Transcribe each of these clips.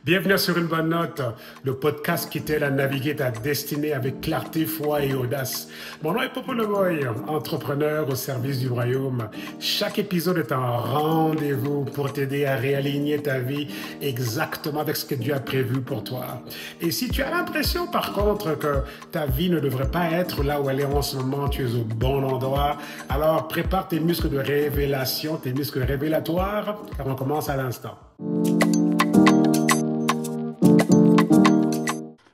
Bienvenue sur une bonne note, le podcast qui t'aide à naviguer ta destinée avec clarté, foi et audace. Mon nom est Popo Levoy, entrepreneur au service du royaume. Chaque épisode est un rendez-vous pour t'aider à réaligner ta vie exactement avec ce que Dieu a prévu pour toi. Et si tu as l'impression par contre que ta vie ne devrait pas être là où elle est en ce moment, tu es au bon endroit, alors prépare tes muscles de révélation, tes muscles révélatoires, car on commence à l'instant.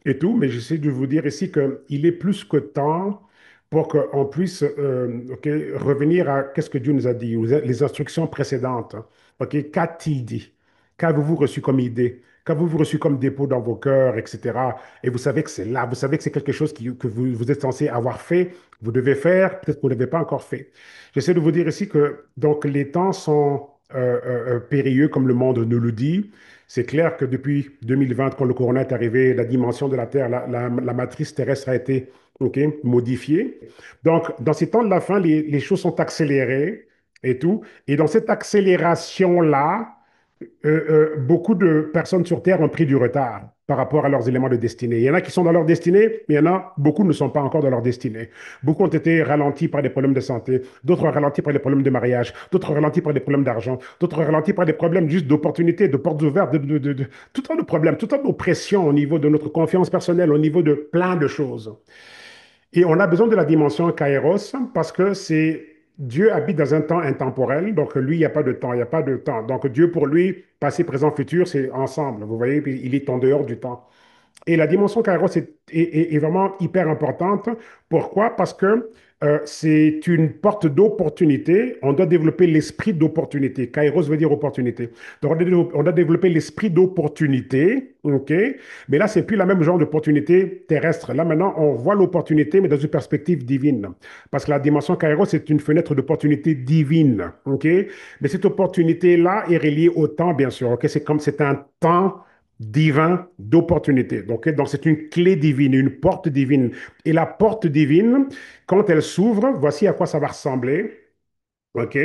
Et tout, mais j'essaie de vous dire ici qu'il est plus que temps pour qu'on puisse ok, revenir à qu'est-ce que Dieu nous a dit, les instructions précédentes. Ok, qu'a-t-il dit? Qu'avez-vous reçu comme idée? Qu'avez-vous reçu comme dépôt dans vos cœurs, etc. Et vous savez que c'est là, vous savez que c'est quelque chose que vous êtes censé avoir fait, vous devez faire, peut-être que vous ne l'avez pas encore fait. J'essaie de vous dire ici que donc les temps sont périlleux, comme le monde nous le dit. C'est clair que depuis 2020, quand le corona est arrivé, la dimension de la Terre, la matrice terrestre a été ok, modifiée. Donc, dans ces temps de la fin, les choses sont accélérées et tout. Et dans cette accélération-là, beaucoup de personnes sur Terre ont pris du retard par rapport à leurs éléments de destinée. Il y en a qui sont dans leur destinée, mais il y en a beaucoup ne sont pas encore dans leur destinée. Beaucoup ont été ralentis par des problèmes de santé, d'autres ralentis par des problèmes de mariage, d'autres ralentis par des problèmes d'argent, d'autres ralentis par des problèmes juste d'opportunités, de portes ouvertes, tout un de problèmes, tout un de pressions au niveau de notre confiance personnelle, au niveau de plein de choses. Et on a besoin de la dimension kairos parce que c'est Dieu habite dans un temps intemporel, donc lui, il n'y a pas de temps, il n'y a pas de temps. Donc Dieu, pour lui, passé, présent, futur, c'est ensemble. Vous voyez, puis il est en dehors du temps. Et la dimension Kairos est vraiment hyper importante. Pourquoi? Parce que c'est une porte d'opportunité. On doit développer l'esprit d'opportunité. Kairos veut dire opportunité. Donc, on doit développer l'esprit d'opportunité. OK? Mais là, c'est plus la même genre d'opportunité terrestre. Là, maintenant, on voit l'opportunité, mais dans une perspective divine. Parce que la dimension Kairos, c'est une fenêtre d'opportunité divine. OK? Mais cette opportunité-là est reliée au temps, bien sûr. OK? C'est comme c'est un temps divin d'opportunité. Donc c'est une clé divine, une porte divine. Et la porte divine, quand elle s'ouvre, voici à quoi ça va ressembler. OK?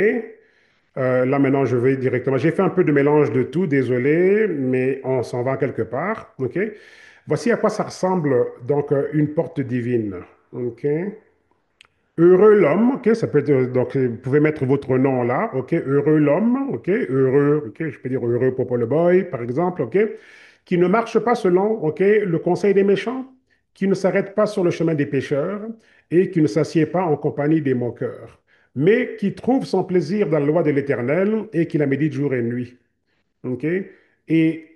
Là, maintenant, je vais directement. J'ai fait un peu de mélange de tout, désolé, mais on s'en va quelque part. OK? Voici à quoi ça ressemble, donc, une porte divine. OK? Heureux l'homme, ok, ça peut être, donc vous pouvez mettre votre nom là, ok, heureux l'homme, ok, heureux, ok, je peux dire heureux Popo le boy, par exemple, ok, qui ne marche pas selon, ok, le conseil des méchants, qui ne s'arrête pas sur le chemin des pécheurs et qui ne s'assied pas en compagnie des moqueurs, mais qui trouve son plaisir dans la loi de l'Éternel et qui la médite jour et nuit. OK? Et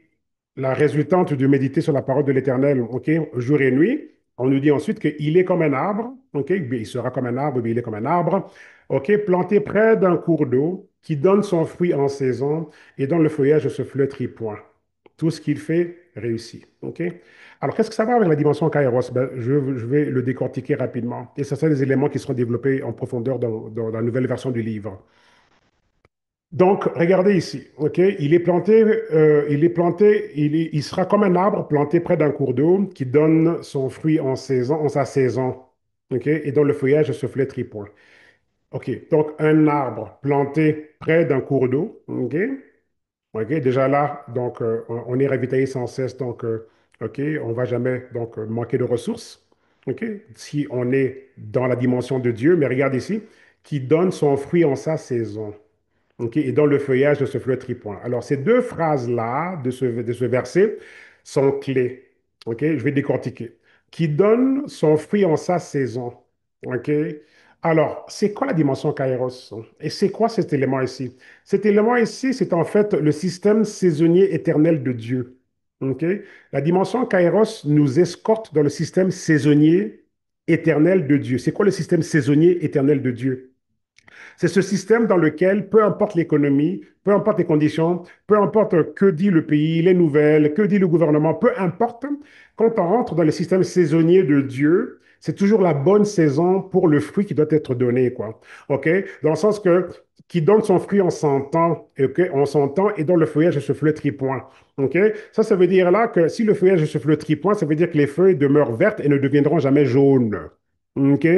la résultante de méditer sur la parole de l'Éternel, OK, jour et nuit, on nous dit ensuite qu'il est comme un arbre, OK, bien, il sera comme un arbre, bien, il est comme un arbre, OK, planté près d'un cours d'eau, qui donne son fruit en saison et dont le feuillage ne se flétrit point. Tout ce qu'il fait réussit, OK? Alors, qu'est-ce que ça va avec la dimension Kairos? Ben, je vais le décortiquer rapidement. Et ce sont des éléments qui seront développés en profondeur dans la nouvelle version du livre. Donc, regardez ici, ok? Il sera comme un arbre planté près d'un cours d'eau qui donne son fruit en saison, en sa saison, ok? Et dont le feuillage se flétrit point. Ok, donc un arbre planté près d'un cours d'eau, ok? Ok, déjà là, donc on est ravitaillé sans cesse, donc ok, on va jamais donc manquer de ressources, ok? Si on est dans la dimension de Dieu, mais regarde ici, qui donne son fruit en sa saison. OK, et dans le feuillage de ce fleuve tripoint. Alors, ces deux phrases-là de ce verset sont clés. OK, je vais décortiquer. Qui donne son fruit en sa saison. OK, alors, c'est quoi la dimension Kairos? Et c'est quoi cet élément ici? Cet élément ici, c'est en fait le système saisonnier éternel de Dieu. OK, la dimension Kairos nous escorte dans le système saisonnier éternel de Dieu. C'est quoi le système saisonnier éternel de Dieu? C'est ce système dans lequel, peu importe l'économie, peu importe les conditions, peu importe que dit le pays, les nouvelles, que dit le gouvernement, peu importe, quand on rentre dans le système saisonnier de Dieu, c'est toujours la bonne saison pour le fruit qui doit être donné, quoi. OK? Dans le sens que qui donne son fruit en son temps, OK? En son temps et dont le feuillage se flétrit point. OK? Ça veut dire là que si le feuillage se flétrit point, ça veut dire que les feuilles demeurent vertes et ne deviendront jamais jaunes. OK?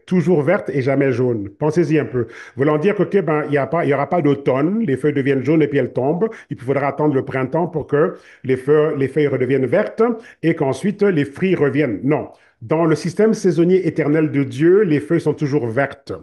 Toujours verte et jamais jaune. Pensez-y un peu. Voulant dire que, OK, ben, il y aura pas d'automne, les feuilles deviennent jaunes et puis elles tombent. Il faudra attendre le printemps pour que les feuilles redeviennent vertes et qu'ensuite les fruits reviennent. Non. Dans le système saisonnier éternel de Dieu, les feuilles sont toujours vertes.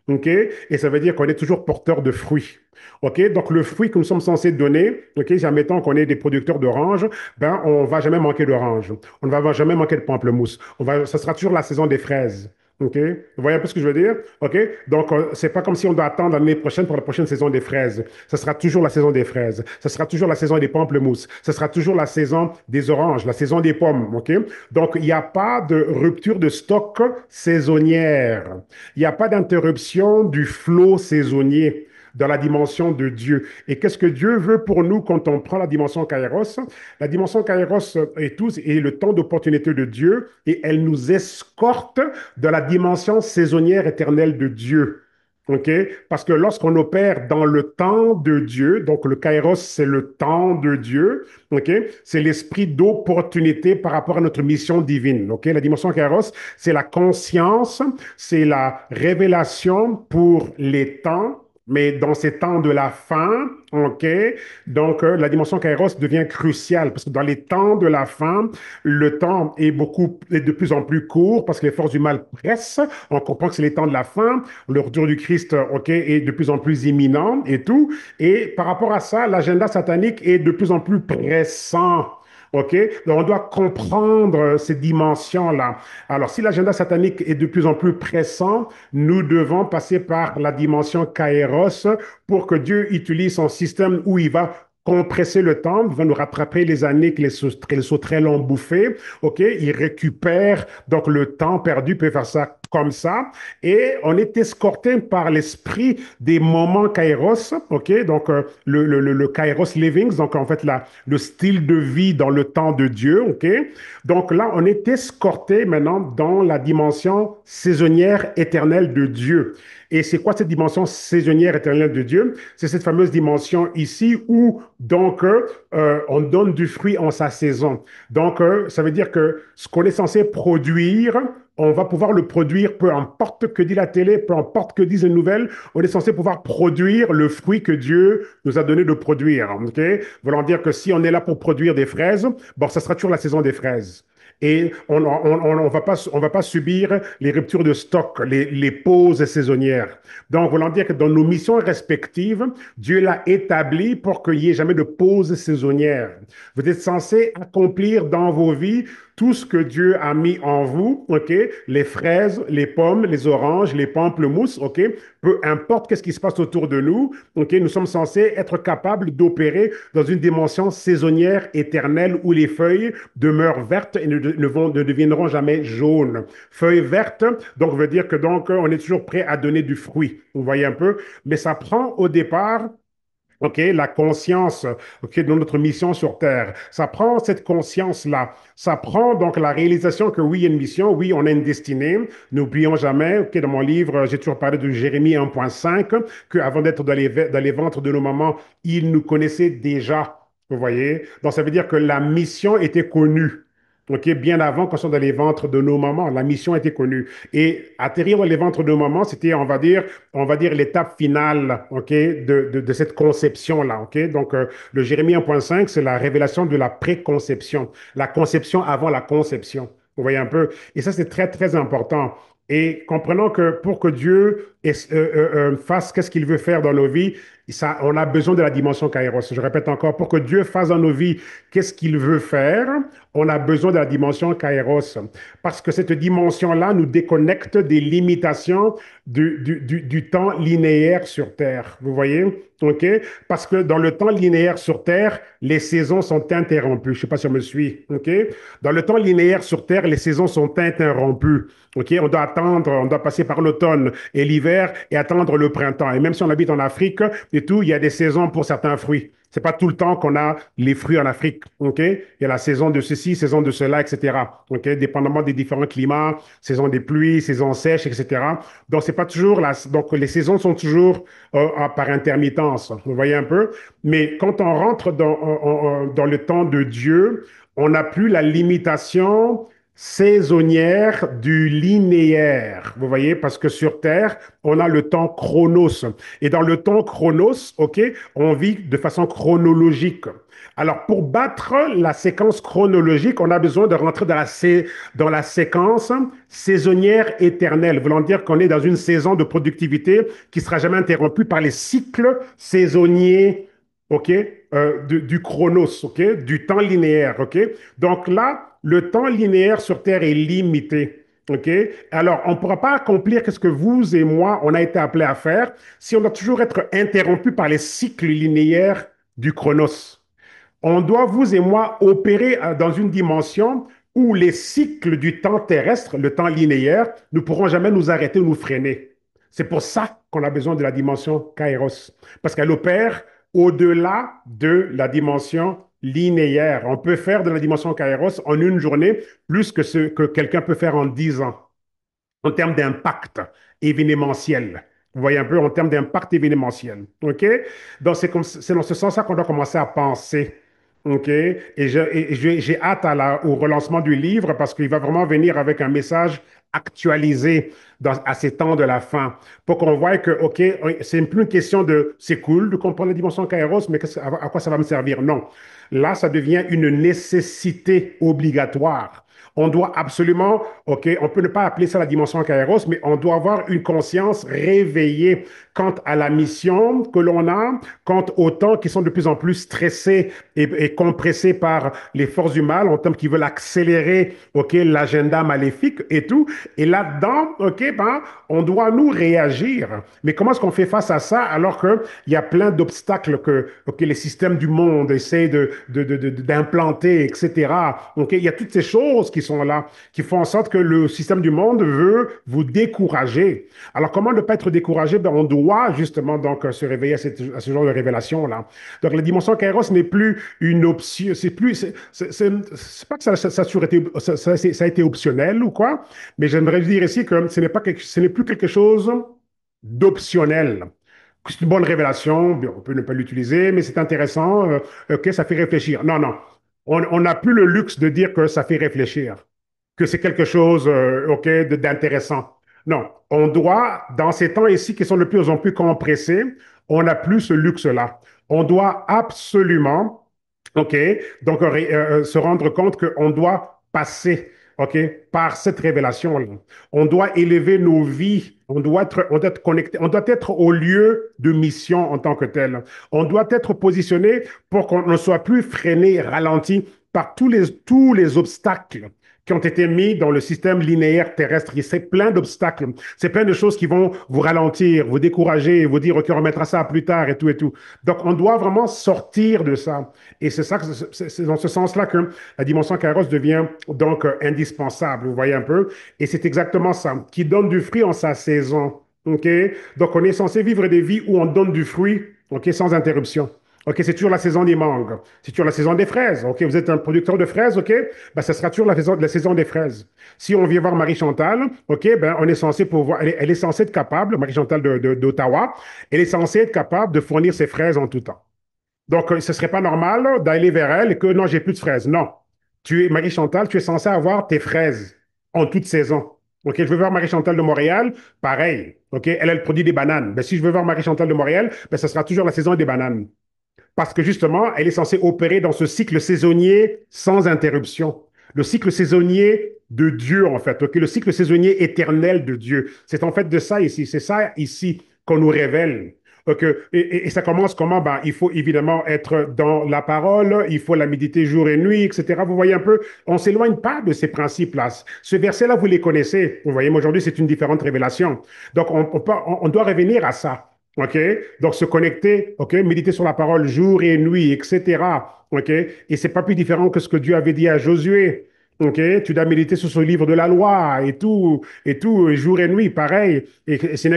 OK? Et ça veut dire qu'on est toujours porteur de fruits. OK? Donc, le fruit que nous sommes censés donner, OK, admettons qu'on est des producteurs d'oranges, ben, on va jamais manquer d'oranges. On ne va jamais manquer de pamplemousse. Ça sera toujours la saison des fraises. OK? Vous voyez un peu ce que je veux dire? OK? Donc, c'est pas comme si on doit attendre l'année prochaine pour la prochaine saison des fraises. Ce sera toujours la saison des fraises. Ce sera toujours la saison des pamplemousses. Ce sera toujours la saison des oranges, la saison des pommes. OK? Donc, il n'y a pas de rupture de stock saisonnière. Il n'y a pas d'interruption du flot saisonnier dans la dimension de Dieu. Et qu'est-ce que Dieu veut pour nous quand on prend la dimension Kairos? La dimension Kairos est le temps d'opportunité de Dieu et elle nous escorte de la dimension saisonnière éternelle de Dieu. OK? Parce que lorsqu'on opère dans le temps de Dieu, donc le Kairos, c'est le temps de Dieu, OK? C'est l'esprit d'opportunité par rapport à notre mission divine. OK? La dimension Kairos, c'est la conscience, c'est la révélation pour les temps, mais dans ces temps de la fin, OK, donc la dimension Kairos devient cruciale parce que dans les temps de la fin, le temps est de plus en plus court parce que les forces du mal pressent. On comprend que c'est les temps de la fin. Le retour du Christ, OK, est de plus en plus imminent et tout. Et par rapport à ça, l'agenda satanique est de plus en plus pressant. OK? Donc, on doit comprendre ces dimensions-là. Alors, si l'agenda satanique est de plus en plus pressant, nous devons passer par la dimension Kairos pour que Dieu utilise son système où il va compresser le temps, il va nous rattraper les années que les sauterelles ont bouffées. OK? Il récupère donc le temps perdu, peut faire ça comme ça. Et on est escorté par l'esprit des moments Kairos. OK? Donc, le Kairos Livings, donc en fait, le style de vie dans le temps de Dieu. OK? Donc là, on est escorté maintenant dans la dimension saisonnière éternelle de Dieu. Et c'est quoi cette dimension saisonnière éternelle de Dieu? C'est cette fameuse dimension ici où donc on donne du fruit en sa saison. Donc ça veut dire que ce qu'on est censé produire, on va pouvoir le produire, peu importe que dit la télé, peu importe que disent les nouvelles, on est censé pouvoir produire le fruit que Dieu nous a donné de produire. OK? Voulant dire que si on est là pour produire des fraises, bon, ça sera toujours la saison des fraises. Et on va pas subir les ruptures de stock, les pauses saisonnières. Donc, voulant dire que dans nos missions respectives, Dieu l'a établi pour qu'il n'y ait jamais de pause saisonnière. Vous êtes censés accomplir dans vos vies tout ce que Dieu a mis en vous, OK? Les fraises, les pommes, les oranges, les pamplemousses, OK? Peu importe qu'est-ce qui se passe autour de nous, OK? Nous sommes censés être capables d'opérer dans une dimension saisonnière éternelle où les feuilles demeurent vertes et ne deviendront jamais jaunes. Feuilles vertes, donc veut dire que donc on est toujours prêt à donner du fruit. Vous voyez un peu? Mais ça prend au départ OK, la conscience, OK, de notre mission sur Terre. Ça prend cette conscience-là. Ça prend donc la réalisation que oui, il y a une mission, oui, on a une destinée. N'oublions jamais, OK, dans mon livre, j'ai toujours parlé de Jérémie 1.5, qu'avant d'être dans les ventres de nos mamans, il nous connaissait déjà. Vous voyez? Donc, ça veut dire que la mission était connue. OK, bien avant qu'on soit dans les ventres de nos mamans, la mission était connue. Et atterrir dans les ventres de nos mamans, c'était, on va dire l'étape finale, OK, de cette conception-là, OK? Donc, le Jérémie 1.5, c'est la révélation de la préconception, la conception avant la conception. Vous voyez un peu? Et ça, c'est très, très important. Et comprenons que pour que Dieu fasse qu'est-ce qu'il veut faire dans nos vies, ça, on a besoin de la dimension Kairos. Je répète encore, pour que Dieu fasse dans nos vies qu'est-ce qu'il veut faire, on a besoin de la dimension Kairos. Parce que cette dimension-là nous déconnecte des limitations du temps linéaire sur Terre. Vous voyez? OK? Parce que dans le temps linéaire sur Terre, les saisons sont interrompues. Je ne sais pas si on me suit. OK? Dans le temps linéaire sur Terre, les saisons sont interrompues. OK? On doit attendre, on doit passer par l'automne et l'hiver et attendre le printemps. Et même si on habite en Afrique et tout, il y a des saisons pour certains fruits. C'est pas tout le temps qu'on a les fruits en Afrique, OK? Il y a la saison de ceci, saison de cela, etc. OK? Dépendamment des différents climats, saison des pluies, saison sèche, etc. Donc, c'est pas toujours donc, les saisons sont toujours par intermittence. Vous voyez un peu? Mais quand on rentre dans le temps de Dieu, on n'a plus la limitation saisonnière du linéaire. Vous voyez, parce que sur Terre, on a le temps chronos. Et dans le temps chronos, OK, on vit de façon chronologique. Alors, pour battre la séquence chronologique, on a besoin de rentrer dans la séquence saisonnière éternelle, voulant dire qu'on est dans une saison de productivité qui sera jamais interrompue par les cycles saisonniers, OK, du chronos, OK, du temps linéaire, OK. Donc là, le temps linéaire sur Terre est limité. OK? Alors, on ne pourra pas accomplir ce que vous et moi, on a été appelés à faire si on doit toujours être interrompu par les cycles linéaires du chronos. On doit, vous et moi, opérer dans une dimension où les cycles du temps terrestre, le temps linéaire, ne pourront jamais nous arrêter ou nous freiner. C'est pour ça qu'on a besoin de la dimension Kairos, parce qu'elle opère au-delà de la dimension linéaire. On peut faire de la dimension Kairos en une journée plus que ce que quelqu'un peut faire en 10 ans en termes d'impact événementiel. Vous voyez un peu en termes d'impact événementiel. OK? Donc, c'est dans ce sens-là qu'on doit commencer à penser. OK? J'ai hâte au relancement du livre parce qu'il va vraiment venir avec un message actualisé à ces temps de la fin pour qu'on voie que, OK, c'est plus une question de c'est cool de comprendre la dimension Kairos, mais à quoi ça va me servir? Non. Là, ça devient une nécessité obligatoire. On doit absolument, OK, on peut ne pas appeler ça la dimension Kairos, mais on doit avoir une conscience réveillée quant à la mission que l'on a, quant aux temps qui sont de plus en plus stressés et compressés par les forces du mal, en termes qui veulent accélérer, OK, l'agenda maléfique et tout. Et là-dedans, OK, ben, on doit nous réagir. Mais comment est-ce qu'on fait face à ça alors qu'il y a plein d'obstacles que, OK, les systèmes du monde essaient d'implanter, etc. OK, il y a toutes ces choses qui sont là, qui font en sorte que le système du monde veut vous décourager. Alors, comment ne pas être découragé? Ben, on doit justement donc se réveiller à ce genre de révélation-là. Donc, la dimension Kairos n'est plus une option, c'est plus, c'est pas que ça a toujours été, ça a été optionnel ou quoi, mais j'aimerais dire ici que ce n'est plus quelque chose d'optionnel. C'est une bonne révélation, bien, on peut ne pas l'utiliser, mais c'est intéressant, ok, ça fait réfléchir. Non, non, on n'a plus le luxe de dire que ça fait réfléchir, que c'est quelque chose, ok, d'intéressant. Non, on doit, dans ces temps ici qui sont de plus en plus compressés, on n'a plus ce luxe-là. On doit absolument, ok, donc se rendre compte qu'on doit passer, ok, par cette révélation-là. On doit élever nos vies, on doit être connecté, on doit être au lieu de mission en tant que tel. On doit être positionné pour qu'on ne soit plus freiné, ralenti par tous les obstacles qui ont été mis dans le système linéaire terrestre. C'est plein d'obstacles. C'est plein de choses qui vont vous ralentir, vous décourager, vous dire, OK, on remettra ça plus tard et tout et tout. Donc, on doit vraiment sortir de ça. Et c'est ça, c'est dans ce sens-là que la dimension Kairos devient donc indispensable. Vous voyez un peu? Et c'est exactement ça, qui donne du fruit en sa saison. OK? Donc, on est censé vivre des vies où on donne du fruit, OK, sans interruption. OK, c'est toujours la saison des mangues. C'est toujours la saison des fraises. OK, vous êtes un producteur de fraises, OK? Ben, ça sera toujours la saison des fraises. Si on vient voir Marie-Chantal, OK, ben, on est censé pouvoir, elle est censée être capable, Marie-Chantal d'Ottawa, elle est censée être capable de fournir ses fraises en tout temps. Donc, ce serait pas normal d'aller vers elle et que non, j'ai plus de fraises. Non. Marie-Chantal, tu es censé avoir tes fraises en toute saison. OK, je veux voir Marie-Chantal de Montréal, pareil. OK, elle produit des bananes. Ben, si je veux voir Marie-Chantal de Montréal, ben, ce sera toujours la saison des bananes. Parce que justement, elle est censée opérer dans ce cycle saisonnier sans interruption. Le cycle saisonnier de Dieu, en fait. OK? Le cycle saisonnier éternel de Dieu. C'est en fait de ça ici. C'est ça ici qu'on nous révèle. OK? Et ça commence comment? Ben, il faut évidemment être dans la parole, il faut la méditer jour et nuit, etc. Vous voyez un peu, on ne s'éloigne pas de ces principes-là. Ce verset-là, vous les connaissez. Vous voyez, aujourd'hui, c'est une différente révélation. Donc, on doit revenir à ça. OK? Donc, se connecter, OK? Méditer sur la parole jour et nuit, etc. OK? Et c'est pas plus différent que ce que Dieu avait dit à Josué. OK? Tu dois méditer sur ce livre de la loi et tout, jour et nuit, pareil. Et ce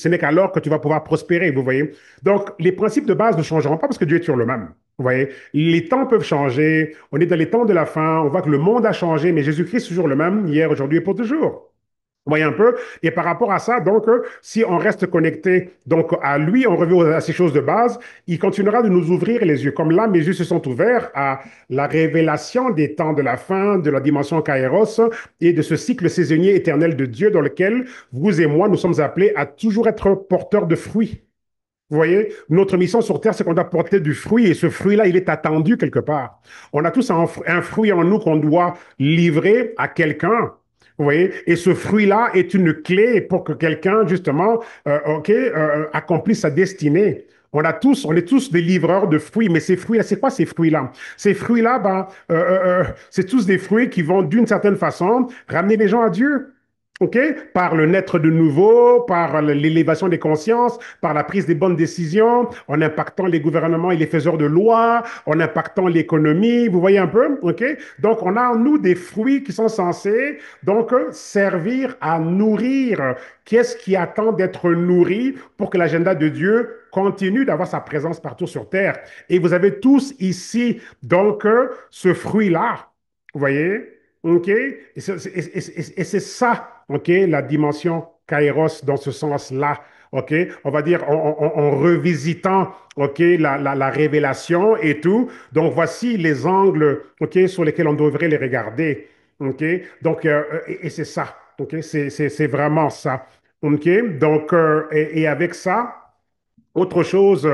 n'est qu'alors que tu vas pouvoir prospérer, vous voyez? Donc, les principes de base ne changeront pas parce que Dieu est toujours le même. Vous voyez? Les temps peuvent changer. On est dans les temps de la fin. On voit que le monde a changé, mais Jésus-Christ est toujours le même, hier, aujourd'hui et pour toujours. Vous voyez un peu? Et par rapport à ça, donc, si on reste connecté donc, à lui, on revient à ces choses de base, il continuera de nous ouvrir les yeux. Comme là, mes yeux se sont ouverts à la révélation des temps de la fin, de la dimension Kairos et de ce cycle saisonnier éternel de Dieu dans lequel vous et moi, nous sommes appelés à toujours être porteurs de fruits. Vous voyez, notre mission sur Terre, c'est qu'on doit porter du fruit et ce fruit-là, il est attendu quelque part. On a tous un fruit en nous qu'on doit livrer à quelqu'un. Vous voyez, et ce fruit-là est une clé pour que quelqu'un, justement, accomplisse sa destinée. On est tous des livreurs de fruits, mais ces fruits-là, c'est quoi ces fruits-là? Ces fruits-là, c'est tous des fruits qui vont, d'une certaine façon, ramener les gens à Dieu. OK? Par le naître de nouveau, par l'élévation des consciences, par la prise des bonnes décisions, en impactant les gouvernements et les faiseurs de lois, en impactant l'économie, vous voyez un peu? OK? Donc, on a en nous des fruits qui sont censés, donc, servir à nourrir. Qu'est-ce qui attend d'être nourri pour que l'agenda de Dieu continue d'avoir sa présence partout sur Terre? Et vous avez tous ici, donc, ce fruit-là. Vous voyez? OK? Et c'est ça, OK, la dimension Kairos dans ce sens-là. OK? On va dire en revisitant, OK, la révélation et tout. Donc, voici les angles, OK, sur lesquels on devrait les regarder. OK? Donc, et c'est ça. OK? C'est vraiment ça. OK? Donc, et avec ça, autre chose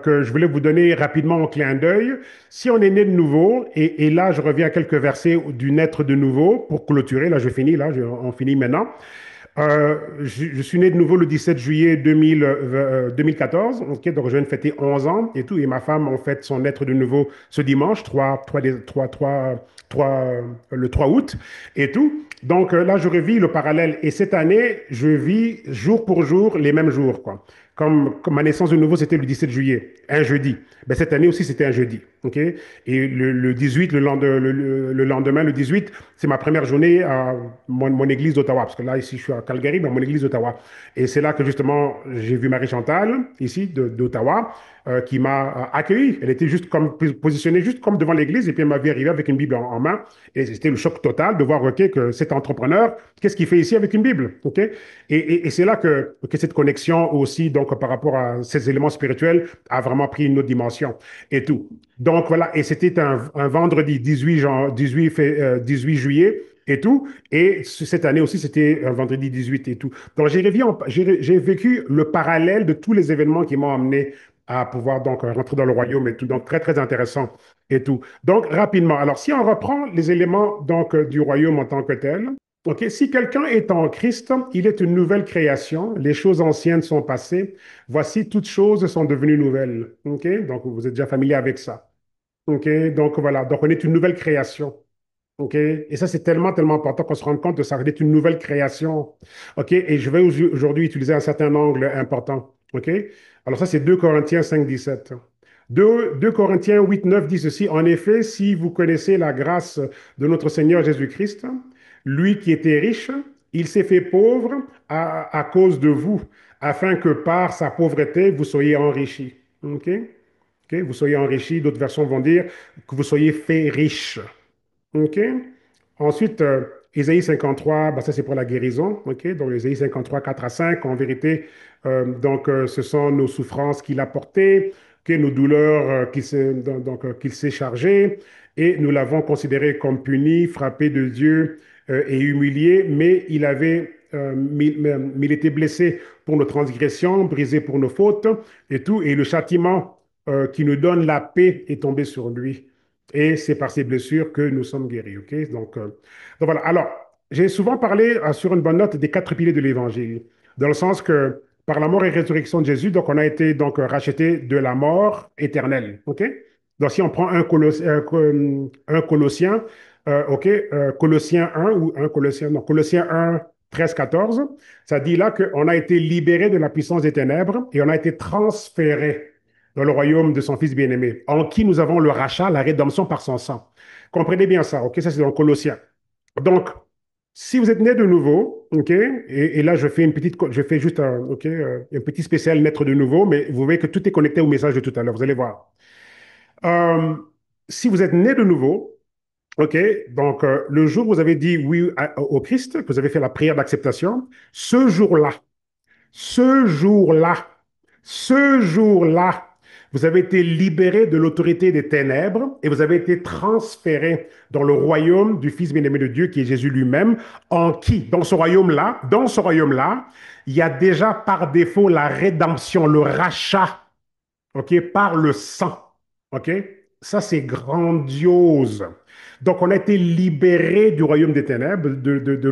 que je voulais vous donner rapidement en clin d'œil, si on est né de nouveau, et là je reviens à quelques versets du naître de nouveau pour clôturer, là je finis, on finit maintenant. Je suis né de nouveau le 17 juillet 2014, ok, donc je viens de fêter 11 ans et tout, et ma femme en fait son naître de nouveau ce dimanche, le 3 août et tout. Donc là, je revis le parallèle, et cette année, je vis jour pour jour les mêmes jours, quoi. Comme ma naissance de nouveau, c'était le 17 juillet, un jeudi. Ben, cette année aussi, c'était un jeudi. OK? Et le 18, le lendemain, le 18, c'est ma première journée à mon église d'Ottawa. Parce que là, ici, je suis à Calgary, mais mon église d'Ottawa. Et c'est là que, justement, j'ai vu Marie-Chantal, ici, d'Ottawa, qui m'a accueilli. Elle était juste comme positionnée juste comme devant l'église, et puis elle m'a vu arriver avec une Bible en main. Et c'était le choc total de voir, OK, que cet entrepreneur, qu'est-ce qu'il fait ici avec une Bible? OK? Et c'est là que cette connexion aussi, donc, par rapport à ces éléments spirituels, a vraiment pris une autre dimension et tout. Donc voilà, et c'était un vendredi 18 juillet et tout. Et cette année aussi, c'était un vendredi 18 et tout. Donc j'ai vécu le parallèle de tous les événements qui m'ont amené à pouvoir donc rentrer dans le royaume et tout. Donc très, très intéressant et tout. Donc rapidement, alors si on reprend les éléments donc du royaume en tant que tel, OK, si quelqu'un est en Christ, il est une nouvelle création. Les choses anciennes sont passées. Voici, toutes choses sont devenues nouvelles. OK, donc vous êtes déjà familier avec ça. OK, donc voilà, donc on est une nouvelle création. OK, et ça, c'est tellement, tellement important qu'on se rende compte de ça. On est une nouvelle création. OK, et je vais aujourd'hui utiliser un certain angle important. OK, alors ça, c'est 2 Corinthiens 5, 17. 2 Corinthiens 8, 9 dit ceci: En effet, si vous connaissez la grâce de notre Seigneur Jésus-Christ, lui qui était riche, il s'est fait pauvre à cause de vous, afin que par sa pauvreté, vous soyez enrichis. OK? OK? Vous soyez enrichis. D'autres versions vont dire que vous soyez fait riche. OK? Ensuite, Ésaïe 53, ben ça c'est pour la guérison. OK? Donc, Ésaïe 53, 4 à 5, en vérité, ce sont nos souffrances qu'il a portées, OK, nos douleurs qu'il s'est chargé, et nous l'avons considéré comme puni, frappé de Dieu et humilié, mais il était blessé pour nos transgressions, brisé pour nos fautes et tout, et le châtiment qui nous donne la paix est tombé sur lui. Et c'est par ces blessures que nous sommes guéris. OK? Donc voilà. Alors, j'ai souvent parlé sur une bonne note des 4 piliers de l'Évangile, dans le sens que par la mort et résurrection de Jésus, donc on a été donc racheté de la mort éternelle. OK? Donc si on prend un Colossien, OK, Colossiens 1 ou un Colossien, non, Colossiens 1, 13, 14, ça dit là qu'on a été libéré de la puissance des ténèbres et on a été transféré dans le royaume de son Fils bien-aimé, en qui nous avons le rachat, la rédemption par son sang. Comprenez bien ça, OK? Ça, c'est dans Colossiens. Donc, si vous êtes né de nouveau, OK, et là, je fais juste un petit spécial naître de nouveau, mais vous voyez que tout est connecté au message de tout à l'heure, vous allez voir. Euh, si vous êtes né de nouveau, OK, donc le jour où vous avez dit oui au Christ, que vous avez fait la prière d'acceptation, ce jour-là, ce jour-là, ce jour-là, vous avez été libéré de l'autorité des ténèbres et vous avez été transféré dans le royaume du Fils bien-aimé de Dieu qui est Jésus lui-même, en qui, dans ce royaume-là, il y a déjà par défaut la rédemption, le rachat, OK, par le sang. OK? Ça, c'est grandiose. Donc, on a été libéré du royaume des ténèbres, de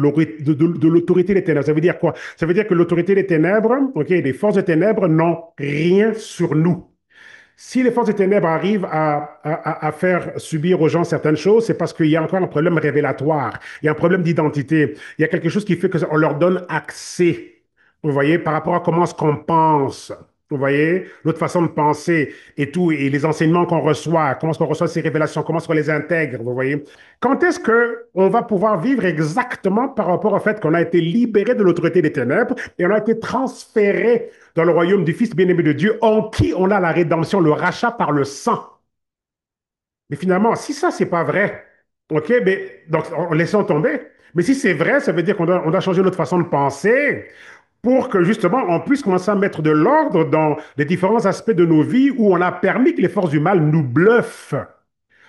l'autorité des ténèbres. Ça veut dire quoi? Ça veut dire que l'autorité des ténèbres, OK, les forces des ténèbres n'ont rien sur nous. Si les forces des ténèbres arrivent à faire subir aux gens certaines choses, c'est parce qu'il y a encore un problème révélatoire. Il y a un problème d'identité. Il y a quelque chose qui fait qu'on leur donne accès. Vous voyez, par rapport à comment est-ce qu'on pense. Vous voyez, notre façon de penser et tout, et les enseignements qu'on reçoit, comment est-ce qu'on reçoit ces révélations, comment est-ce qu'on les intègre, vous voyez. Quand est-ce qu'on va pouvoir vivre exactement par rapport au fait qu'on a été libéré de l'autorité des ténèbres et on a été transféré dans le royaume du Fils bien-aimé de Dieu, en qui on a la rédemption, le rachat par le sang. Mais finalement, si ça, c'est pas vrai, OK, mais, donc laissons tomber. Mais si c'est vrai, ça veut dire qu'on doit changer notre façon de penser pour que justement on puisse commencer à mettre de l'ordre dans les différents aspects de nos vies où on a permis que les forces du mal nous bluffent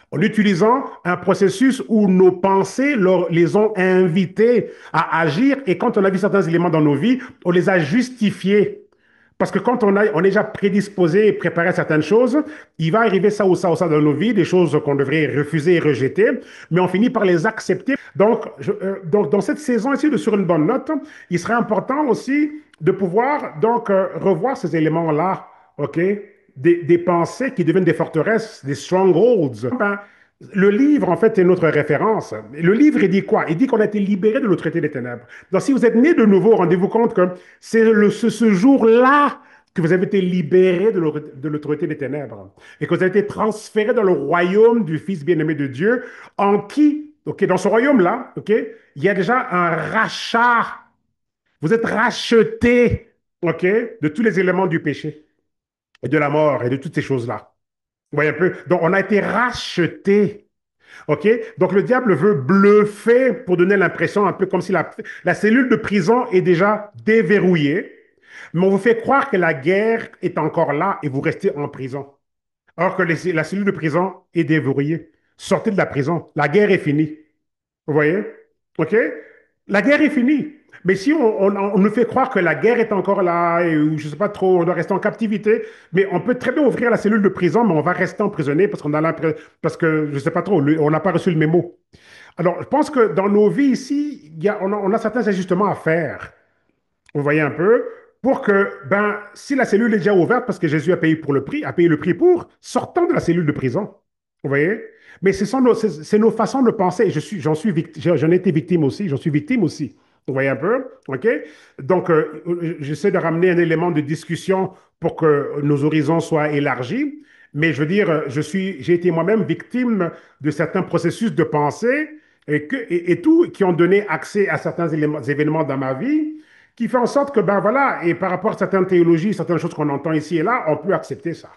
en utilisant un processus où nos pensées les ont invités à agir et quand on a vu certains éléments dans nos vies, on les a justifiés. Parce que quand on est déjà prédisposé et préparé à certaines choses, il va arriver ça ou ça dans nos vies, des choses qu'on devrait refuser et rejeter, mais on finit par les accepter. Donc dans cette saison ici de Sur une bonne note, il serait important aussi de pouvoir donc revoir ces éléments-là, OK? Des pensées qui deviennent des forteresses, des strongholds. Ben, le livre, en fait, est notre référence. Le livre, il dit quoi? Il dit qu'on a été libéré de l'autorité des ténèbres. Donc, si vous êtes né de nouveau, rendez-vous compte que c'est ce jour-là que vous avez été libéré de l'autorité des ténèbres et que vous avez été transféré dans le royaume du Fils bien-aimé de Dieu, en qui, ok, dans ce royaume-là, ok, il y a déjà un rachat. Vous êtes racheté, ok, de tous les éléments du péché et de la mort et de toutes ces choses-là. Vous voyez un peu? Donc, on a été racheté. OK? Donc, le diable veut bluffer pour donner l'impression, un peu comme si la cellule de prison est déjà déverrouillée, mais on vous fait croire que la guerre est encore là et vous restez en prison. Alors que la cellule de prison est déverrouillée. Sortez de la prison. La guerre est finie. Vous voyez? OK? La guerre est finie. Mais si on nous fait croire que la guerre est encore là, et, ou je ne sais pas trop, on doit rester en captivité, mais on peut très bien ouvrir la cellule de prison, mais on va rester emprisonné parce qu'on a l'impression, parce que je ne sais pas trop, on n'a pas reçu le mémo. Alors, je pense que dans nos vies ici, on a certains ajustements à faire. Vous voyez un peu? Pour que, ben, si la cellule est déjà ouverte parce que Jésus a payé pour le prix, a payé le prix pour, sortant de la cellule de prison. Vous voyez? Mais c'est nos façons de penser. Et j'en ai été victime aussi. J'en suis victime aussi. Vous voyez un peu? OK? Donc, j'essaie de ramener un élément de discussion pour que nos horizons soient élargis. Mais je veux dire, j'ai été moi-même victime de certains processus de pensée et tout, qui ont donné accès à certains événements dans ma vie qui fait en sorte que, ben voilà, et par rapport à certaines théologies, certaines choses qu'on entend ici et là, on peut accepter ça.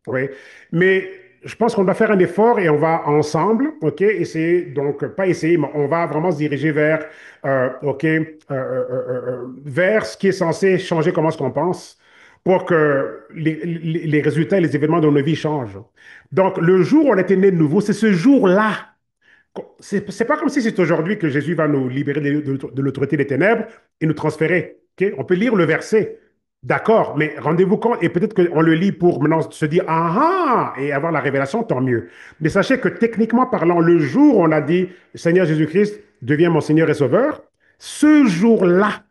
Oui. Mais je pense qu'on doit faire un effort et on va ensemble, OK, essayer, donc pas essayer, mais on va vraiment se diriger vers, OK, vers ce qui est censé changer comment est-ce qu'on pense pour que les résultats et les événements de nos vies changent. Donc, le jour où on était né de nouveau, c'est ce jour-là. C'est pas comme si c'est aujourd'hui que Jésus va nous libérer de l'autorité des ténèbres et nous transférer. OK? On peut lire le verset. D'accord, mais rendez-vous compte, et peut-être qu'on le lit pour maintenant se dire ah ah et avoir la révélation, tant mieux. Mais sachez que techniquement parlant, le jour où on a dit Seigneur Jésus-Christ, deviens mon Seigneur et Sauveur, ce jour-là,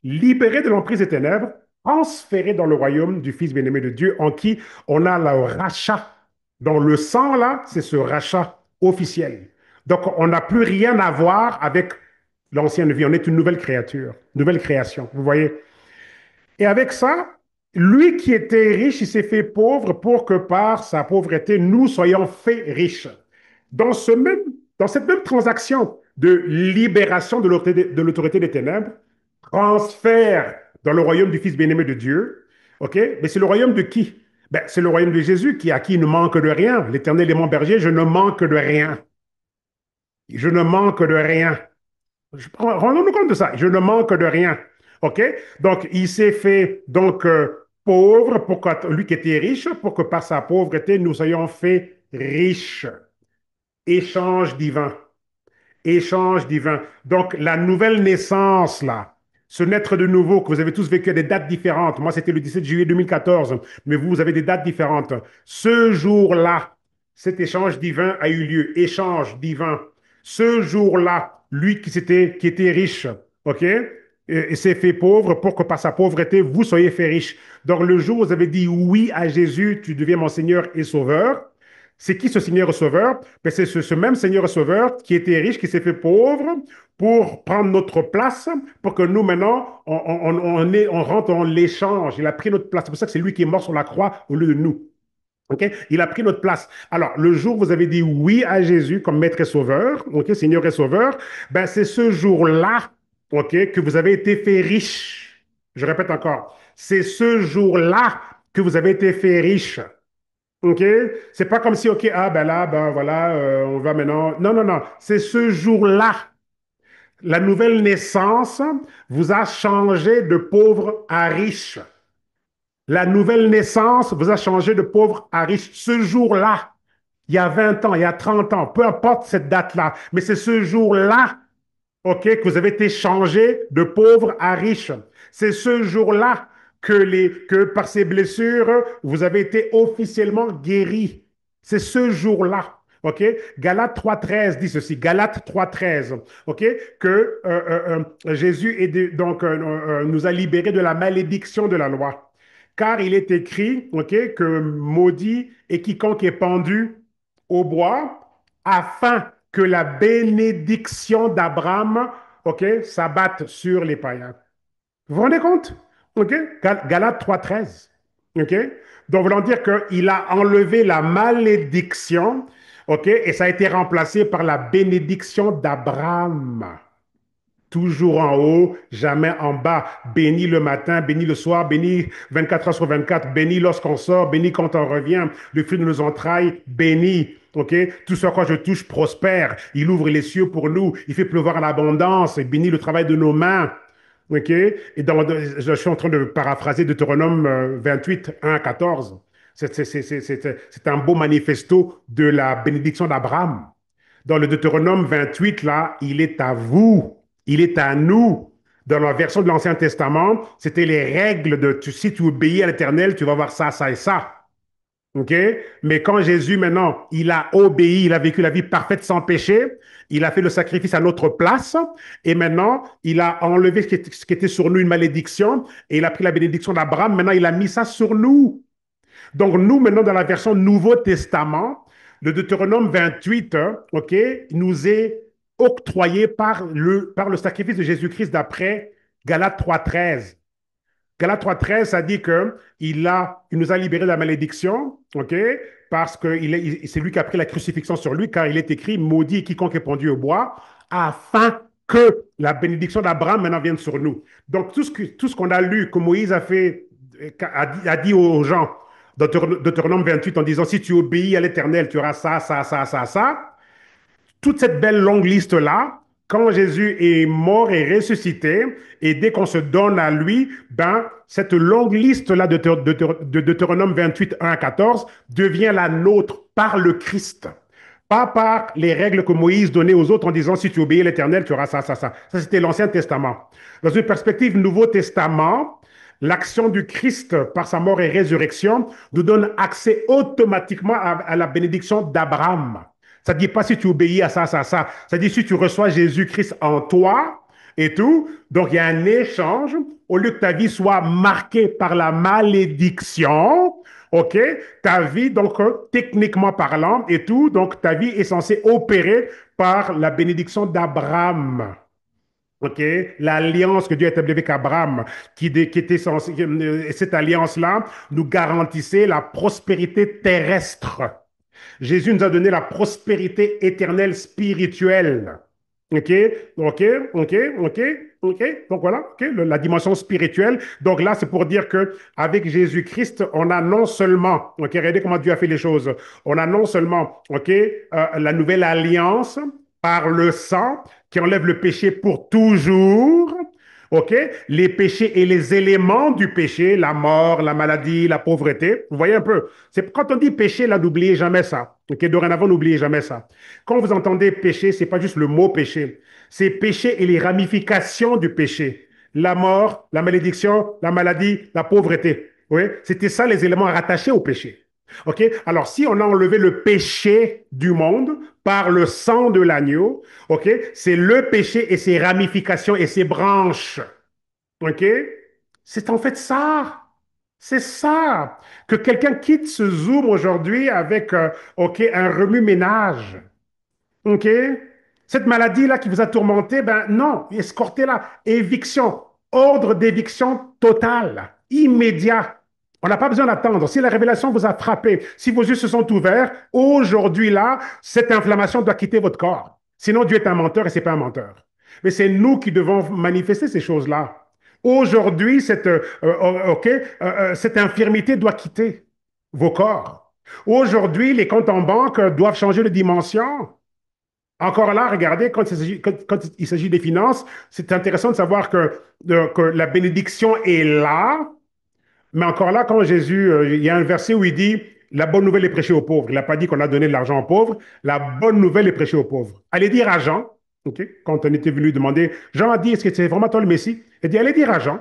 libéré de l'emprise des ténèbres, transféré dans le royaume du Fils bien-aimé de Dieu, en qui on a le rachat. Donc le sang, là, c'est ce rachat officiel. Donc on n'a plus rien à voir avec l'ancienne vie. On est une nouvelle créature, nouvelle création. Vous voyez? Et avec ça, lui qui était riche, il s'est fait pauvre pour que par sa pauvreté, nous soyons faits riches. Dans, ce même, dans cette même transaction de libération de l'autorité des ténèbres, transfert dans le royaume du Fils bien-aimé de Dieu, OK? Mais c'est le royaume de qui? Ben, c'est le royaume de Jésus qui, à qui il ne manque de rien. L'Éternel est mon berger, je ne manque de rien. Je ne manque de rien. Rendons-nous compte de ça. Je ne manque de rien. OK? Donc, il s'est fait donc pauvre pour que lui qui était riche, pour que par sa pauvreté, nous soyons faits riches. Échange divin. Échange divin. Donc, la nouvelle naissance, là, ce naître de nouveau, que vous avez tous vécu à des dates différentes. Moi, c'était le 17 juillet 2014, mais vous, vous avez des dates différentes. Ce jour-là, cet échange divin a eu lieu. Échange divin. Ce jour-là, lui qui était riche, OK, et s'est fait pauvre pour que par sa pauvreté, vous soyez fait riche. Donc, le jour où vous avez dit oui à Jésus, tu deviens mon Seigneur et Sauveur, c'est qui ce Seigneur et Sauveur? Ben, c'est ce même Seigneur et Sauveur qui était riche, qui s'est fait pauvre pour prendre notre place, pour que nous, maintenant, on rentre en l'échange. Il a pris notre place. C'est pour ça que c'est lui qui est mort sur la croix au lieu de nous. OK? Il a pris notre place. Alors, le jour où vous avez dit oui à Jésus comme maître et sauveur, OK, Seigneur et sauveur, ben, c'est ce jour-là, OK, que vous avez été fait riche. Je répète encore, c'est ce jour-là que vous avez été fait riche. OK? C'est pas comme si, OK, ah ben là, ben voilà, on va maintenant. Non, non, non. C'est ce jour-là. La nouvelle naissance vous a changé de pauvre à riche. La nouvelle naissance vous a changé de pauvre à riche ce jour-là. Il y a 20 ans, il y a 30 ans, peu importe cette date-là, mais c'est ce jour-là, OK, que vous avez été changé de pauvre à riche. C'est ce jour-là que par ces blessures, vous avez été officiellement guéri. C'est ce jour-là. OK? Galates 3.13 dit ceci. Galates 3.13. OK? Que Jésus donc, nous a libérés de la malédiction de la loi. Car il est écrit, OK, que maudit est quiconque est pendu au bois, afin que la bénédiction d'Abraham, OK, s'abatte sur les païens. Vous vous rendez compte? OK? Galates 3.13. OK? Donc, voulant dire qu'il a enlevé la malédiction, OK, et ça a été remplacé par la bénédiction d'Abraham. Toujours en haut, jamais en bas. Béni le matin, béni le soir, béni 24 heures sur 24, béni lorsqu'on sort, béni quand on revient. Le fruit de nos entrailles, béni. OK? Tout ce à quoi je touche prospère. Il ouvre les cieux pour nous. Il fait pleuvoir en abondance. Et bénit le travail de nos mains. OK? Et je suis en train de paraphraser Deutéronome 28, 1 à 14. C'est un beau manifesto de la bénédiction d'Abraham. Dans le Deutéronome 28, là, il est à vous, il est à nous. Dans la version de l'Ancien Testament, c'était les règles de si tu obéis à l'Éternel, tu vas voir ça, ça et ça. OK? Mais quand Jésus, maintenant, il a obéi, il a vécu la vie parfaite sans péché, il a fait le sacrifice à notre place, et maintenant, il a enlevé ce qui était sur nous, une malédiction, et il a pris la bénédiction d'Abraham, maintenant, il a mis ça sur nous. Donc, nous, maintenant, dans la version Nouveau Testament, le Deutéronome 28, OK, nous est octroyé par le sacrifice de Jésus-Christ d'après Galates 3.13. Galates 3.13, ça dit il nous a libérés de la malédiction, OK, parce que c'est lui qui a pris la crucifixion sur lui, car il est écrit, maudit quiconque est pendu au bois, afin que la bénédiction d'Abraham maintenant vienne sur nous. Donc, tout ce qu'on a lu, que Moïse a dit aux gens, Deutéronome 28, en disant, si tu obéis à l'Éternel, tu auras ça, ça, ça, ça, ça. Toute cette belle longue liste-là, quand Jésus est mort et ressuscité, et dès qu'on se donne à lui, ben, cette longue liste-là de Deutéronome 28, 1 à 14 devient la nôtre par le Christ. Pas par les règles que Moïse donnait aux autres en disant si tu obéis à l'Éternel, tu auras ça, ça, ça. Ça, c'était l'Ancien Testament. Dans une perspective Nouveau Testament, l'action du Christ par sa mort et résurrection nous donne accès automatiquement à la bénédiction d'Abraham. Ça ne dit pas si tu obéis à ça, ça, ça. Ça dit si tu reçois Jésus-Christ en toi et tout. Donc, il y a un échange. Au lieu que ta vie soit marquée par la malédiction, OK, ta vie, donc, techniquement parlant et tout, donc, ta vie est censée opérer par la bénédiction d'Abraham. OK? L'alliance que Dieu a établie avec Abraham, qui était censée, cette alliance-là nous garantissait la prospérité terrestre. Jésus nous a donné la prospérité éternelle spirituelle. OK, OK, OK, OK, OK. Donc voilà, OK, la dimension spirituelle. Donc là, c'est pour dire que avec Jésus-Christ, on a non seulement, OK, regardez comment Dieu a fait les choses. On a non seulement, OK, la nouvelle alliance par le sang qui enlève le péché pour toujours. OK? Les péchés et les éléments du péché, la mort, la maladie, la pauvreté. Vous voyez un peu? C'est quand on dit péché, là, n'oubliez jamais ça. OK? Dorénavant, n'oubliez jamais ça. Quand vous entendez péché, c'est pas juste le mot péché. C'est péché et les ramifications du péché. La mort, la malédiction, la maladie, la pauvreté. Oui? C'était ça les éléments rattachés au péché. OK? Alors, si on a enlevé le péché du monde par le sang de l'agneau, OK? C'est le péché et ses ramifications et ses branches. OK? C'est en fait ça. C'est ça. Que quelqu'un quitte ce Zoom aujourd'hui avec, OK, un remue-ménage. OK? Cette maladie-là qui vous a tourmenté, ben non, escortez-la. Éviction. Ordre d'éviction totale, immédiat. On n'a pas besoin d'attendre. Si la révélation vous a frappé, si vos yeux se sont ouverts, aujourd'hui là, cette inflammation doit quitter votre corps. Sinon, Dieu est un menteur et c'est pas un menteur. Mais c'est nous qui devons manifester ces choses-là. Aujourd'hui, OK, cette infirmité doit quitter vos corps. Aujourd'hui, les comptes en banque doivent changer de dimension. Encore là, regardez, quand il s'agit des finances, c'est intéressant de savoir que la bénédiction est là, mais encore là, quand Jésus, il y a un verset où il dit, la bonne nouvelle est prêchée aux pauvres. Il n'a pas dit qu'on a donné de l'argent aux pauvres, la bonne nouvelle est prêchée aux pauvres. Allez dire à Jean, ok, quand on était venu demander, Jean a dit, est-ce que c'est vraiment toi le Messie? Il dit, allez dire à Jean,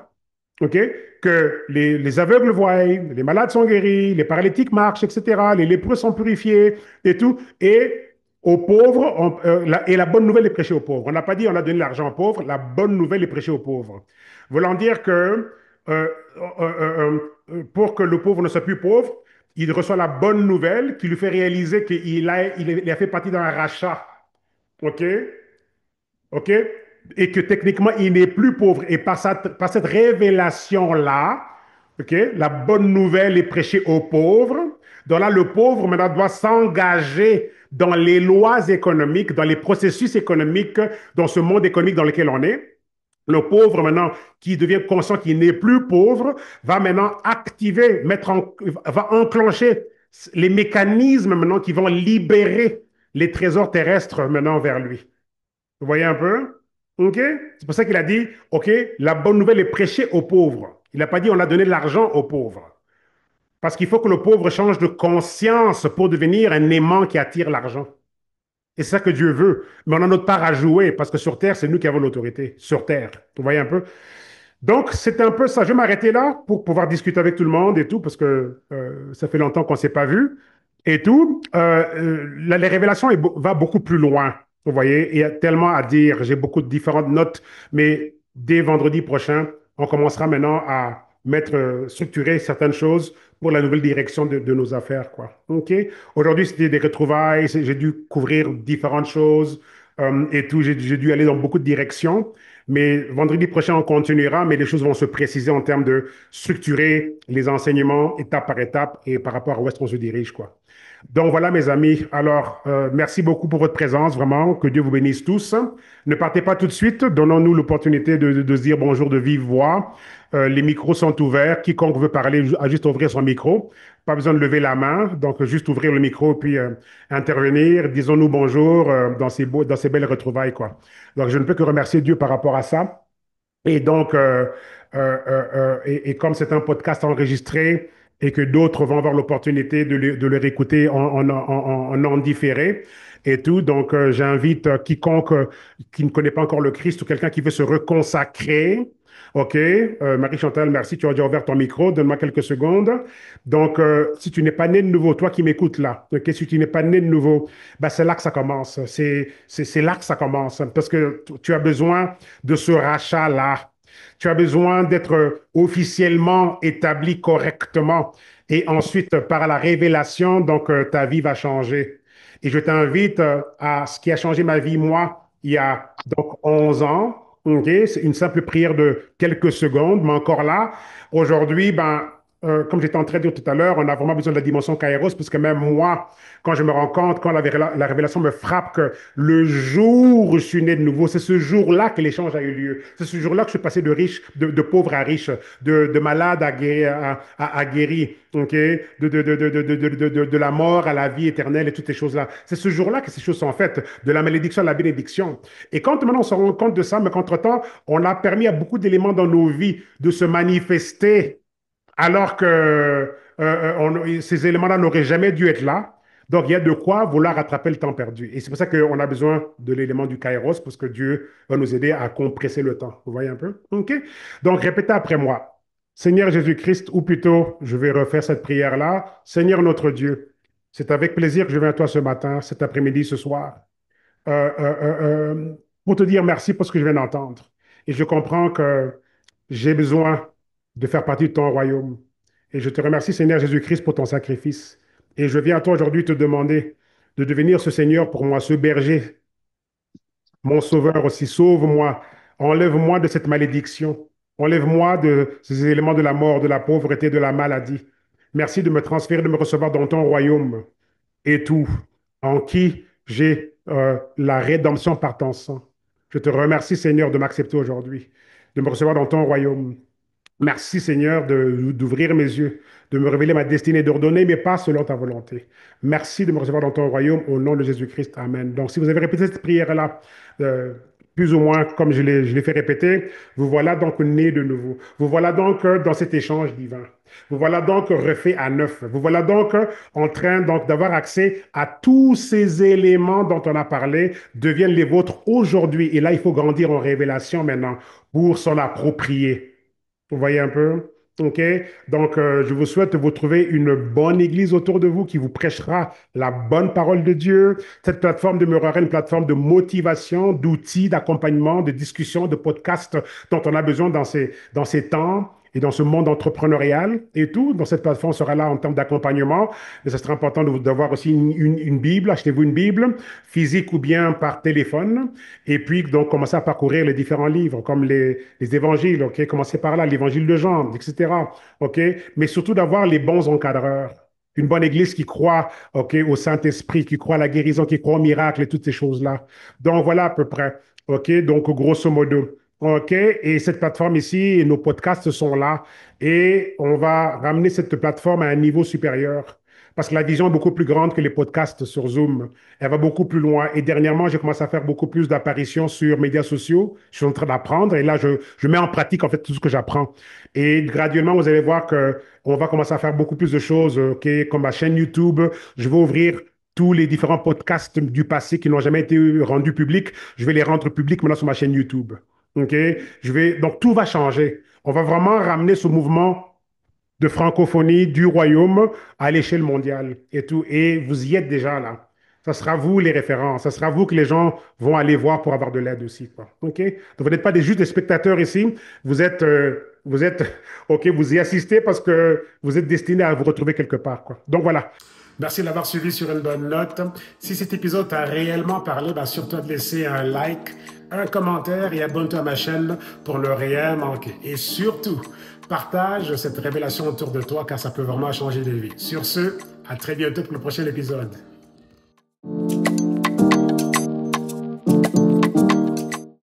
ok, que les aveugles voient, les malades sont guéris, les paralytiques marchent, etc., les lépreux sont purifiés et tout, et aux pauvres, et la bonne nouvelle est prêchée aux pauvres. On n'a pas dit on a donné l'argent aux pauvres, la bonne nouvelle est prêchée aux pauvres. Voulant dire que euh, pour que le pauvre ne soit plus pauvre, il reçoit la bonne nouvelle qui lui fait réaliser qu'il a fait partie d'un rachat. OK? OK? Et que techniquement, il n'est plus pauvre. Et par cette révélation-là, OK, la bonne nouvelle est prêchée aux pauvres. Donc là, le pauvre maintenant doit s'engager dans les lois économiques, dans les processus économiques, dans ce monde économique dans lequel on est. Le pauvre maintenant, qui devient conscient qu'il n'est plus pauvre, va maintenant activer, va enclencher les mécanismes maintenant qui vont libérer les trésors terrestres maintenant vers lui. Vous voyez un peu? OK? C'est pour ça qu'il a dit, OK, la bonne nouvelle est prêchée aux pauvres. Il n'a pas dit on a donné de l'argent aux pauvres. Parce qu'il faut que le pauvre change de conscience pour devenir un aimant qui attire l'argent. Et c'est ça que Dieu veut. Mais on a notre part à jouer parce que sur terre, c'est nous qui avons l'autorité. Sur terre. Vous voyez un peu? Donc, c'est un peu ça. Je vais m'arrêter là pour pouvoir discuter avec tout le monde et tout, parce que ça fait longtemps qu'on ne s'est pas vu et tout. Les révélations va beaucoup plus loin. Vous voyez, il y a tellement à dire. J'ai beaucoup de différentes notes, mais dès vendredi prochain, on commencera maintenant à structurer certaines choses pour la nouvelle direction de nos affaires, quoi. OK? Aujourd'hui, c'était des retrouvailles. J'ai dû couvrir différentes choses et tout. J'ai dû aller dans beaucoup de directions. Mais vendredi prochain, on continuera, mais les choses vont se préciser en termes de structurer les enseignements étape par étape et par rapport à où est-ce qu'on se dirige, quoi. Donc voilà, mes amis. Alors, merci beaucoup pour votre présence, vraiment. Que Dieu vous bénisse tous. Ne partez pas tout de suite. Donnons-nous l'opportunité de se dire bonjour de vive voix. Les micros sont ouverts. Quiconque veut parler a juste à ouvrir son micro. Pas besoin de lever la main. Donc, juste ouvrir le micro puis intervenir. Disons-nous bonjour dans ces belles retrouvailles, quoi. Donc, je ne peux que remercier Dieu par rapport à ça. Et donc, et comme c'est un podcast enregistré et que d'autres vont avoir l'opportunité de le réécouter en différé et tout, donc j'invite quiconque qui ne connaît pas encore le Christ ou quelqu'un qui veut se reconsacrer. OK, Marie-Chantal, merci, tu as déjà ouvert ton micro, donne-moi quelques secondes. Donc, si tu n'es pas né de nouveau, toi qui m'écoutes là, OK, si tu n'es pas né de nouveau, ben, c'est là que ça commence. C'est là que ça commence parce que tu as besoin de ce rachat-là. Tu as besoin d'être officiellement établi correctement. Et ensuite, par la révélation, donc, ta vie va changer. Et je t'invite à ce qui a changé ma vie, moi, il y a donc 11 ans. OK? C'est une simple prière de quelques secondes, mais encore là, aujourd'hui, ben, comme j'étais en train de dire tout à l'heure, on a vraiment besoin de la dimension Kairos, parce que même moi, quand je me rends compte, quand la révélation me frappe, que le jour où je suis né de nouveau, c'est ce jour-là que l'échange a eu lieu. C'est ce jour-là que je suis passé de riche, de pauvre à riche, de malade à guéri, à guéri, ok? De la mort à la vie éternelle et toutes ces choses-là. C'est ce jour-là que ces choses sont faites, de la malédiction à la bénédiction. Et quand maintenant on se rend compte de ça, mais qu'entre-temps, on a permis à beaucoup d'éléments dans nos vies de se manifester alors que ces éléments-là n'auraient jamais dû être là. Donc, il y a de quoi vouloir rattraper le temps perdu. Et c'est pour ça qu'on a besoin de l'élément du kairos, parce que Dieu va nous aider à compresser le temps. Vous voyez un peu? OK? Donc, répétez après moi. Seigneur Jésus-Christ, ou plutôt, je vais refaire cette prière-là. Seigneur notre Dieu, c'est avec plaisir que je viens à toi ce matin, cet après-midi, ce soir euh, euh, euh, euh, pour te dire merci pour ce que je viens d'entendre. Et je comprends que j'ai besoin de faire partie de ton royaume. Et je te remercie, Seigneur Jésus-Christ, pour ton sacrifice. Et je viens à toi aujourd'hui te demander de devenir ce Seigneur pour moi, ce berger, mon sauveur aussi. Sauve-moi, enlève-moi de cette malédiction. Enlève-moi de ces éléments de la mort, de la pauvreté, de la maladie. Merci de me transférer, de me recevoir dans ton royaume et tout, en qui j'ai la rédemption par ton sang. Je te remercie, Seigneur, de m'accepter aujourd'hui, de me recevoir dans ton royaume. Merci, Seigneur, d'ouvrir mes yeux, de me révéler ma destinée, d'ordonner mes pas selon ta volonté. Merci de me recevoir dans ton royaume au nom de Jésus-Christ. Amen. Donc, si vous avez répété cette prière-là, euh, plus ou moins comme je l'ai fait répéter, vous voilà donc né de nouveau. Vous voilà donc dans cet échange divin. Vous voilà donc refait à neuf. Vous voilà donc en train donc d'avoir accès à tous ces éléments dont on a parlé deviennent les vôtres aujourd'hui. Et là, il faut grandir en révélation maintenant pour s'en approprier. Vous voyez un peu? OK? Donc, je vous souhaite de vous trouver une bonne église autour de vous qui vous prêchera la bonne parole de Dieu. Cette plateforme demeurera une plateforme de motivation, d'outils, d'accompagnement, de discussion, de podcasts dont on a besoin dans ces temps et dans ce monde entrepreneurial et tout. Donc, cette plateforme sera là en termes d'accompagnement. Mais ce sera important d'avoir aussi une Bible. Achetez-vous une Bible, physique ou bien par téléphone. Et puis, donc, commencer à parcourir les différents livres, comme les évangiles, OK? Commencer par là, l'évangile de Jean, etc. OK? Mais surtout d'avoir les bons encadreurs. Une bonne église qui croit, OK, au Saint-Esprit, qui croit à la guérison, qui croit au miracle et toutes ces choses-là. Donc, voilà à peu près. OK? Donc, grosso modo. OK? Et cette plateforme ici, et nos podcasts sont là. Et on va ramener cette plateforme à un niveau supérieur. Parce que la vision est beaucoup plus grande que les podcasts sur Zoom. Elle va beaucoup plus loin. Et dernièrement, j'ai commencé à faire beaucoup plus d'apparitions sur médias sociaux. Je suis en train d'apprendre et là, je mets en pratique en fait tout ce que j'apprends. Et graduellement, vous allez voir que on va commencer à faire beaucoup plus de choses, ok, comme ma chaîne YouTube. Je vais ouvrir tous les différents podcasts du passé qui n'ont jamais été rendus publics. Je vais les rendre publics maintenant sur ma chaîne YouTube. Ok, donc tout va changer. On va vraiment ramener ce mouvement de francophonie du royaume à l'échelle mondiale et tout. Et vous y êtes déjà là. Ça sera vous les référents. Ça sera vous que les gens vont aller voir pour avoir de l'aide aussi, quoi. OK? Donc, vous n'êtes pas juste des spectateurs ici. Vous êtes, OK, vous y assistez parce que vous êtes destiné à vous retrouver quelque part, quoi. Donc, voilà. Merci de l'avoir suivi sur une bonne note. Si cet épisode t'a réellement parlé, bah, surtout de laisser un like, un commentaire et abonne-toi à ma chaîne pour ne rien manquer. Et surtout, partage cette révélation autour de toi car ça peut vraiment changer des vies. Sur ce, à très bientôt pour le prochain épisode.